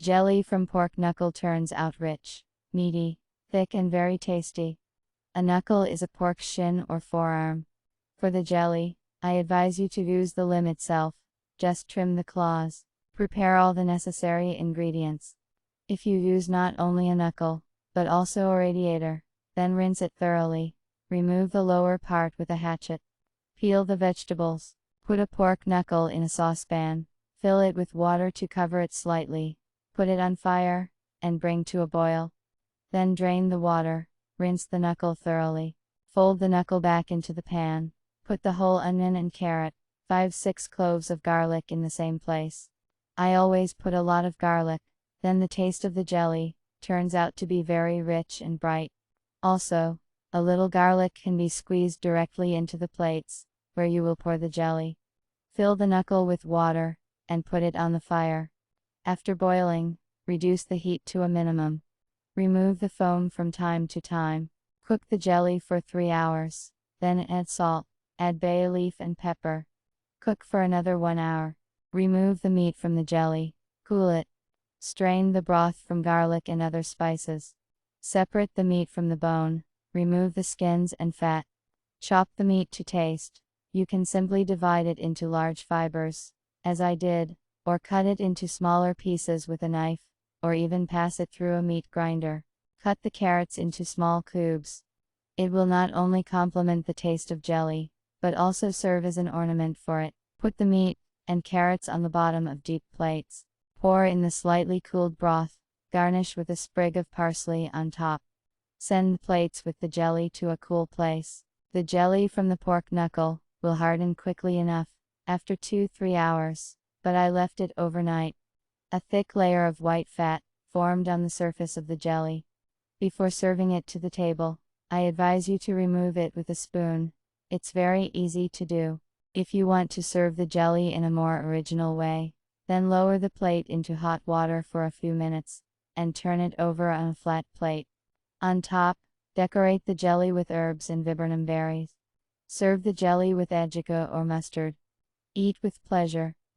Jelly from pork knuckle turns out rich, meaty, thick and very tasty. A knuckle is a pork shin or forearm. For the jelly, I advise you to use the limb itself, just trim the claws. Prepare all the necessary ingredients. If you use not only a knuckle, but also a radiator, then rinse it thoroughly. Remove the lower part with a hatchet. Peel the vegetables. Put a pork knuckle in a saucepan. Fill it with water to cover it slightly. Put it on fire, and bring to a boil. Then drain the water. Rinse the knuckle thoroughly. Fold the knuckle back into the pan. Put the whole onion and carrot, 5-6 cloves of garlic in the same place. I always put a lot of garlic, then the taste of the jelly turns out to be very rich and bright. Also, a little garlic can be squeezed directly into the plates, where you will pour the jelly. Fill the knuckle with water, and put it on the fire. After boiling, reduce the heat to a minimum. Remove the foam from time to time. Cook the jelly for 3 hours, then add salt, add bay leaf and pepper. Cook for another 1 hour. Remove the meat from the jelly, cool it. Strain the broth from garlic and other spices. Separate the meat from the bone, remove the skins and fat. Chop the meat to taste. You can simply divide it into large fibers, as I did, or cut it into smaller pieces with a knife, or even pass it through a meat grinder. Cut the carrots into small cubes. It will not only complement the taste of jelly, but also serve as an ornament for it. Put the meat and carrots on the bottom of deep plates. Pour in the slightly cooled broth. Garnish with a sprig of parsley on top. Send the plates with the jelly to a cool place. The jelly from the pork knuckle will harden quickly enough, after 2-3 hours, but I left it overnight. A thick layer of white fat formed on the surface of the jelly. Before serving it to the table, I advise you to remove it with a spoon. It's very easy to do. If you want to serve the jelly in a more original way, then lower the plate into hot water for a few minutes, and turn it over on a flat plate. On top, decorate the jelly with herbs and viburnum berries. Serve the jelly with adjika or mustard. Eat with pleasure.